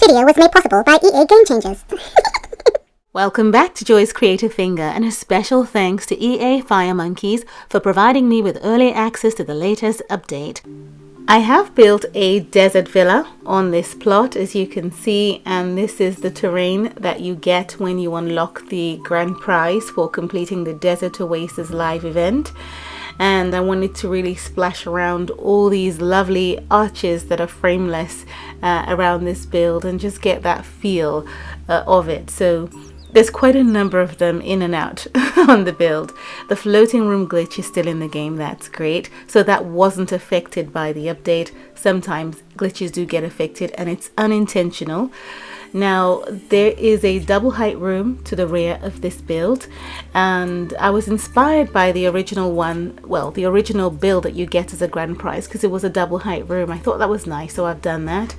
video was made possible by EA Game Changers. Welcome back to Joy's Creative Finger, and a special thanks to EA Firemonkeys for providing me with early access to the latest update. I have built a desert villa on this plot, as you can see, and this is the terrain that you get when you unlock the grand prize for completing the Desert Oasis live event. And I wanted to really splash around all these lovely arches that are frameless around this build and just get that feel of it. So there's quite a number of them in and out on the build. The floating room glitch is still in the game, that's great. So that wasn't affected by the update. Sometimes glitches do get affected and it's unintentional. Now there is a double height room to the rear of this build, and I was inspired by the original one, well, the original build that you get as a grand prize, because it was a double height room. I thought that was nice, so I've done that.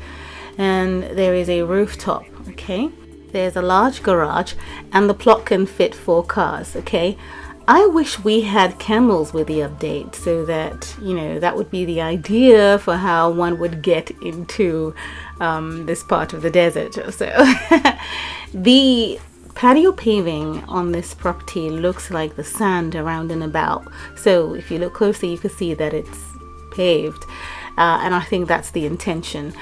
And there is a rooftop, okay? There's a large garage, and the plot can fit 4 cars, okay? I wish we had camels with the update, so that, you know, that would be the idea for how one would get into this part of the desert. So the patio paving on this property looks like the sand around and about. So if you look closely, you can see that it's paved, and I think that's the intention.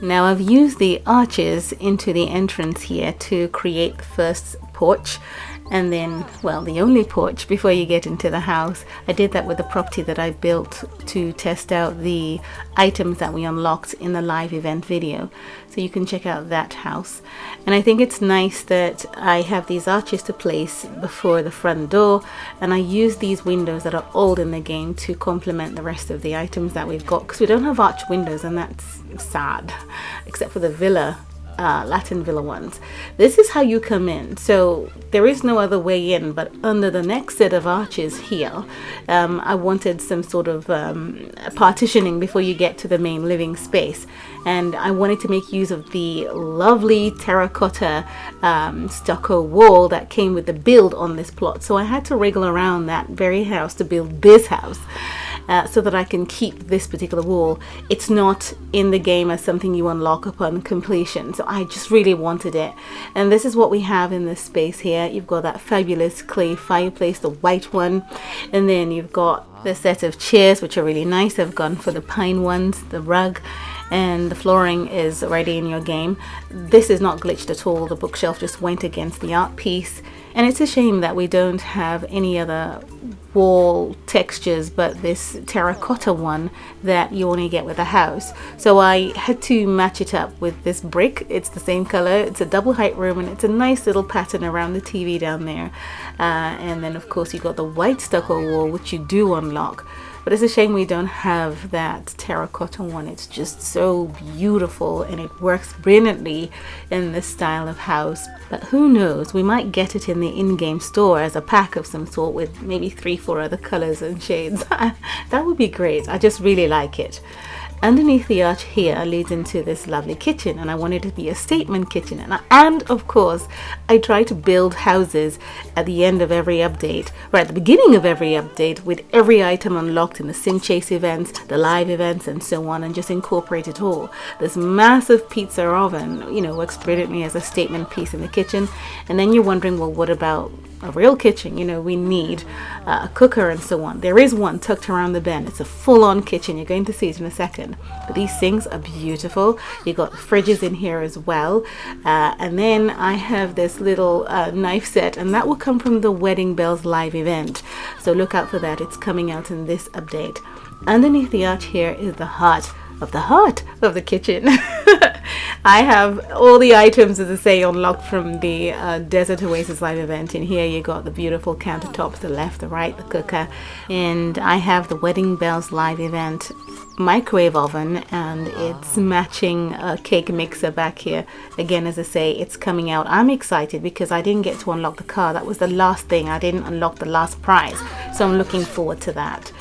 Now I've used the arches into the entrance here to create the first porch, and then, well, the only porch before you get into the house. I did that with the property that I built to test out the items that we unlocked in the live event video, so you can check out that house. And I think it's nice that I have these arches to place before the front door, and I use these windows that are old in the game to complement the rest of the items that we've got, because we don't have arch windows, and that's sad, except for the villa Latin villa ones. This is how you come in, so there is no other way in, but under the next set of arches here, I wanted some sort of partitioning before you get to the main living space, and I wanted to make use of the lovely terracotta stucco wall that came with the build on this plot. So I had to wriggle around that very house to build this house. So that I can keep this particular wall. It's not in the game as something you unlock upon completion, so I just really wanted it. And this is what we have in this space here. You've got that fabulous clay fireplace, the white one, and then you've got the set of chairs, which are really nice. I've gone for the pine ones, the rug, and the flooring is already in your game. This is not glitched at all. The bookshelf just went against the art piece, and it's a shame that we don't have any other wall textures but this terracotta one that you only get with a house. So I had to match it up with this brick. It's the same color, it's a double height room, and it's a nice little pattern around the TV down there, and then of course you got the white stucco wall, which you do unlock. But it's a shame we don't have that terracotta one. It's just so beautiful and it works brilliantly in this style of house. But who knows, we might get it in the in-game store as a pack of some sort with maybe 3-4 other colors and shades. That would be great. I just really like it. Underneath the arch here leads into this lovely kitchen, and I wanted it to be a statement kitchen, and of course I try to build houses at the end of every update, or at the beginning of every update, with every item unlocked in the sim chase events, the live events, and so on, and just incorporate it all. This massive pizza oven, you know, works brilliantly as a statement piece in the kitchen. And then you're wondering, well, what about a real kitchen? You know, we need a cooker and so on. There is one tucked around the bend. It's a full-on kitchen. You're going to see it in a second. But these things are beautiful. You got fridges in here as well, and then I have this little knife set, and that will come from the Wedding Bells live event, so look out for that. It's coming out in this update. Underneath the arch here is the heart of the kitchen. I have all the items, as I say, unlocked from the Desert Oasis live event. In here you got the beautiful countertops, the left, the right, the cooker, and I have the Wedding Bells live event microwave oven, and it's matching a cake mixer back here. Again, as I say, it's coming out. I'm excited because I didn't get to unlock the car. That was the last thing. I didn't unlock the last prize, so I'm looking forward to that.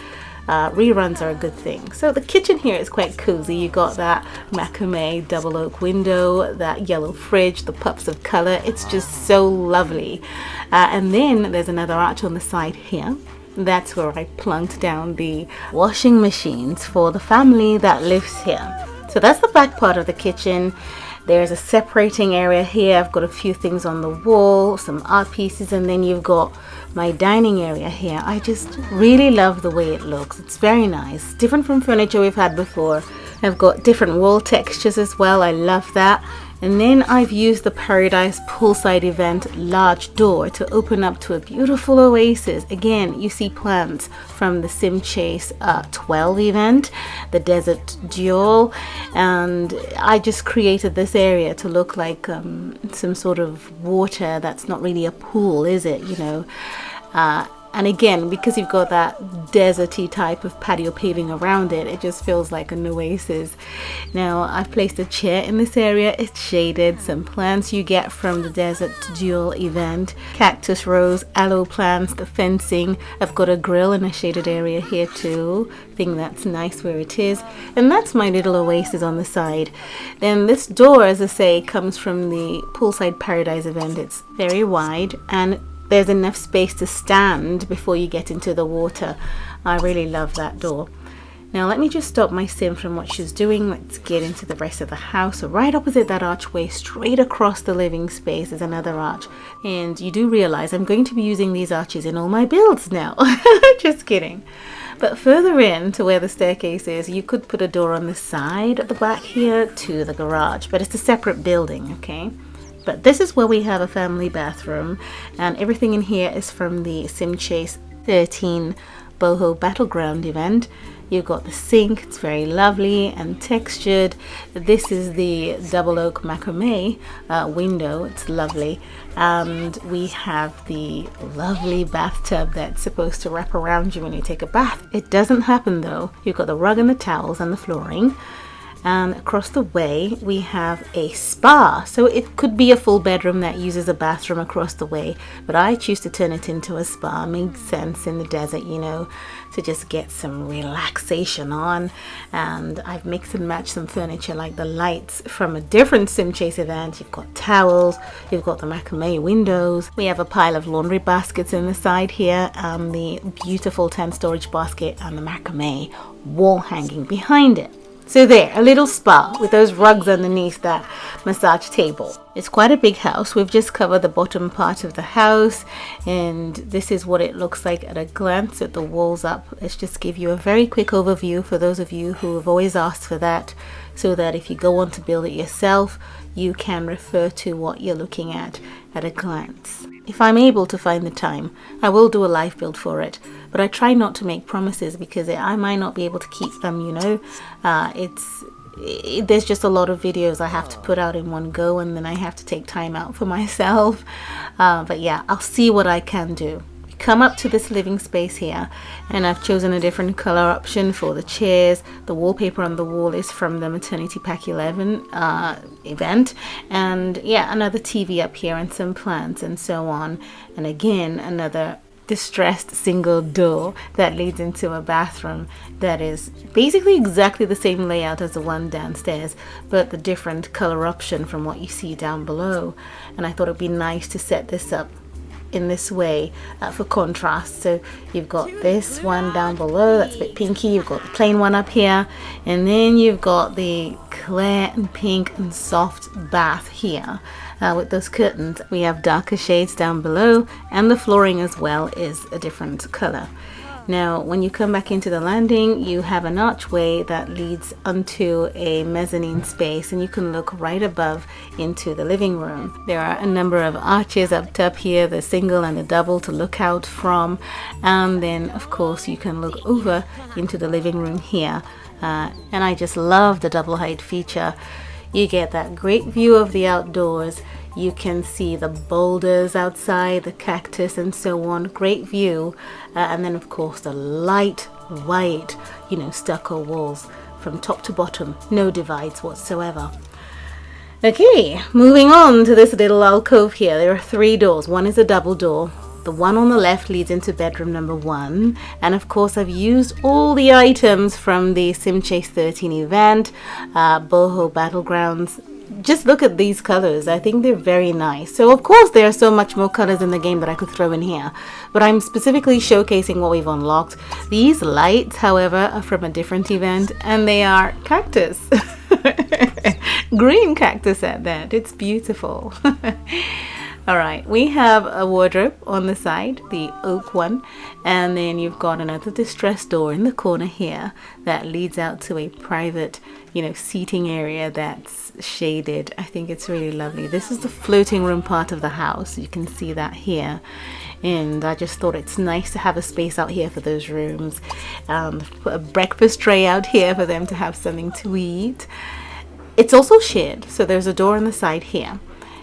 Reruns are a good thing. So the kitchen here is quite cozy. You got that macrame double oak window, that yellow fridge, the pups of color. It's just so lovely. And then there's another arch on the side here. That's where I plunked down the washing machines for the family that lives here. So that's the back part of the kitchen. There's a separating area here. I've got a few things on the wall, some art pieces, and then you've got my dining area here. I just really love the way it looks. It's very nice, different from furniture we've had before. I've got different wall textures as well. I love that. And then I've used the Paradise Poolside Event large door to open up to a beautiful oasis. Again, you see plants from the Sim Chase 12 event, the Desert Duel, and I just created this area to look like some sort of water that's not really a pool, is it? You know. And again, because you've got that deserty type of patio paving around it, it just feels like an oasis. Now, I've placed a chair in this area. It's shaded. Some plants you get from the Desert Duel event. Cactus rose, aloe plants, the fencing. I've got a grill in a shaded area here too. I think that's nice where it is. And that's my little oasis on the side. Then this door, as I say, comes from the Poolside Paradise event. It's very wide and there's enough space to stand before you get into the water. I really love that door. Now let me just stop my sim from what she's doing. Let's get into the rest of the house. So right opposite that archway, straight across the living space, is another arch. And you do realize I'm going to be using these arches in all my builds now. Just kidding. But further in to where the staircase is, you could put a door on the side at the back here to the garage. But it's a separate building, okay? But this is where we have a family bathroom, and everything in here is from the Sim Chase 13 Boho Battleground event. You've got the sink, it's very lovely and textured. This is the double Oak Macramé window, it's lovely. And we have the lovely bathtub that's supposed to wrap around you when you take a bath. It doesn't happen though. You've got the rug and the towels and the flooring. And across the way we have a spa, so it could be a full bedroom that uses a bathroom across the way, but I choose to turn it into a spa. Makes sense in the desert, you know, to just get some relaxation on. And I've mixed and matched some furniture like the lights from a different Sim Chase event. You've got towels, you've got the macrame windows, we have a pile of laundry baskets in the side here, and the beautiful tent storage basket and the macrame wall hanging behind it. So there, a little spa with those rugs underneath that massage table. It's quite a big house. We've just covered the bottom part of the house, and this is what it looks like at a glance at the walls up. Let's just give you a very quick overview for those of you who have always asked for that, so that if you go on to build it yourself, you can refer to what you're looking at a glance. If I'm able to find the time, I will do a live build for it, but I try not to make promises because I might not be able to keep them, you know. There's just a lot of videos I have to put out in one go, and then I have to take time out for myself. But yeah, I'll see what I can do. Come up to this living space here, and I've chosen a different color option for the chairs. The wallpaper on the wall is from the Maternity Pack 11 event, and yeah, another TV up here and some plants and so on. And again, another distressed single door that leads into a bathroom that is basically exactly the same layout as the one downstairs, but the different color option from what you see down below. And I thought it'd be nice to set this up in this way for contrast. So you've got this one down below that's a bit pinky, you've got the plain one up here, and then you've got the clear and pink and soft bath here with those curtains. We have darker shades down below, and the flooring as well is a different color. Now when you come back into the landing, you have an archway that leads onto a mezzanine space, and you can look right above into the living room. There are a number of arches up top here, the single and the double to look out from, and then of course you can look over into the living room here. And I just love the double height feature. You get that great view of the outdoors. You can see the boulders outside, the cactus and so on. Great view. And then of course the light white, you know, stucco walls from top to bottom. No divides whatsoever. Okay, moving on to this little alcove here. There are 3 doors. One is a double door. The one on the left leads into bedroom number 1. And of course I've used all the items from the Sim Chase 13 event, Boho Battlegrounds. Just look at these colors. I think they're very nice. So of course there are so much more colors in the game that I could throw in here, but I'm specifically showcasing what we've unlocked. These lights, however, are from a different event, and they are cactus. Green cactus at that. It's beautiful. All right, we have a wardrobe on the side, the oak one, and then you've got another distress door in the corner here that leads out to a private, seating area that's shaded. I think it's really lovely. This is the floating room part of the house. You can see that here. And I just thought it's nice to have a space out here for those rooms. Put a breakfast tray out here for them to have something to eat. It's also shared, so there's a door on the side here,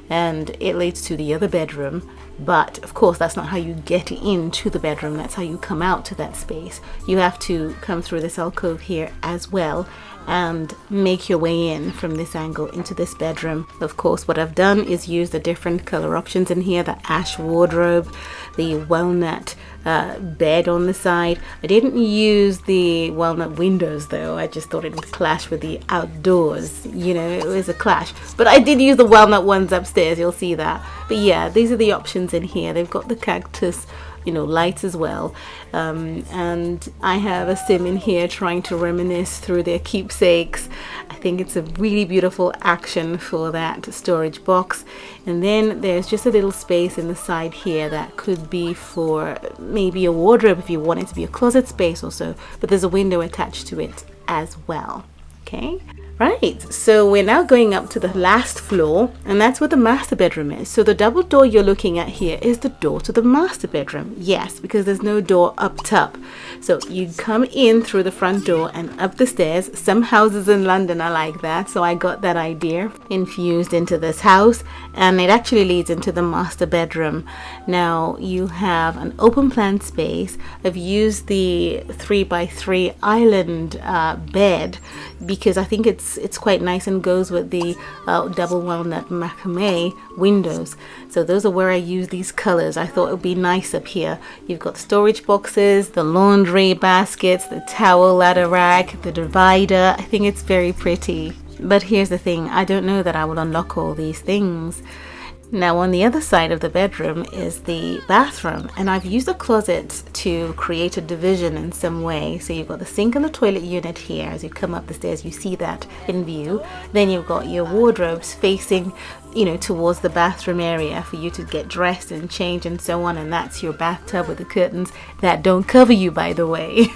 and it leads to the other bedroom. But of course, that's not how you get into the bedroom. That's how you come out to that space. You have to come through this alcove here as well and make your way in from this angle into this bedroom. Of course, what I've done is use the different color options in here, the ash wardrobe, the walnut bed on the side. I didn't use the walnut windows though. I just thought it would clash with the outdoors. It was a clash. But I did use the walnut ones upstairs. You'll see that. But yeah, these are the options in here. They've got the cactus lights as well, and I have a sim in here trying to reminisce through their keepsakes. I think it's a really beautiful action for that storage box. And then there's just a little space in the side here that could be for maybe a wardrobe if you want it to be a closet space or so, but there's a window attached to it as well. Okay. Right, so we're now going up to the last floor, and that's where the master bedroom is. So the double door you're looking at here is the door to the master bedroom. Yes, because there's no door up top. So you come in through the front door and up the stairs. Some houses in London are like that, so I got that idea infused into this house, and it actually leads into the master bedroom. Now you have an open plan space. I've used the 3x3 island bed because I think it's quite nice and goes with the double walnut macrame windows. So those are where I use these colors. I thought it would be nice up here. You've got storage boxes, the laundry baskets, the towel ladder rack, the divider. I think it's very pretty. But here's the thing, I don't know that I will unlock all these things. Now on the other side of the bedroom is the bathroom, and I've used a closet to create a division in some way. So you've got the sink and the toilet unit here. As you come up the stairs, you see that in view. Then you've got your wardrobes facing towards the bathroom area for you to get dressed and change and so on, and that's your bathtub with the curtains that don't cover you, by the way.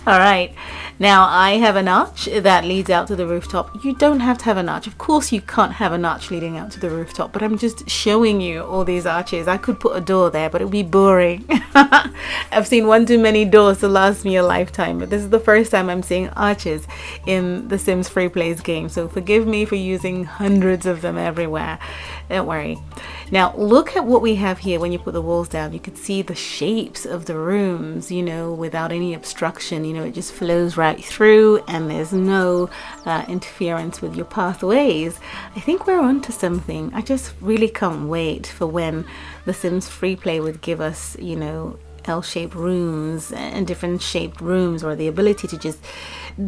All right. Now I have an arch that leads out to the rooftop. You don't have to have an arch. Of course you can't have an arch leading out to the rooftop, but I'm just showing you all these arches. I could put a door there, but it would be boring. I've seen one too many doors to last me a lifetime, but this is the first time I'm seeing arches in the Sims FreePlay's game, so forgive me for using hundreds of them everywhere. Don't worry. Now look at what we have here. When you put the walls down, you can see the shapes of the rooms, without any obstruction. It just flows right through, and there's no interference with your pathways. I think we're onto something. I just really can't wait for when the Sims FreePlay would give us, L-shaped rooms and different shaped rooms, or the ability to just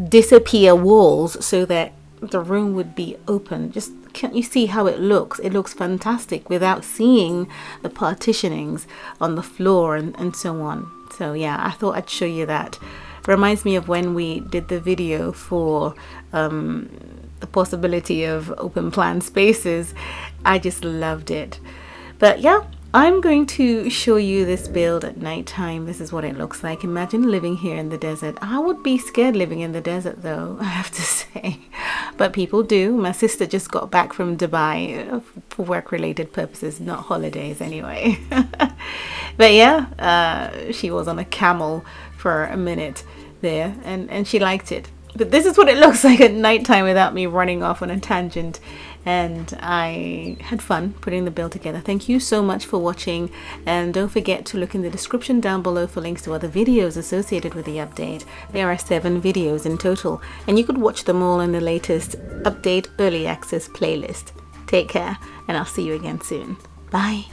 disappear walls so that the room would be open. Just can't you see how it looks? It looks fantastic without seeing the partitionings on the floor and so on. So yeah, I thought I'd show you that. Reminds me of when we did the video for the possibility of open plan spaces. I just loved it. But yeah, I'm going to show you this build at nighttime. This is what it looks like. Imagine living here in the desert. I would be scared living in the desert though, I have to say. But people do. My sister just got back from Dubai for work-related purposes, not holidays anyway. But yeah, she was on a camel for a minute there, and she liked it. But this is what it looks like at nighttime without me running off on a tangent. And I had fun putting the build together. Thank you so much for watching, and don't forget to look in the description down below for links to other videos associated with the update. There are 7 videos in total, and you could watch them all in the latest update early access playlist. Take care, and I'll see you again soon. Bye.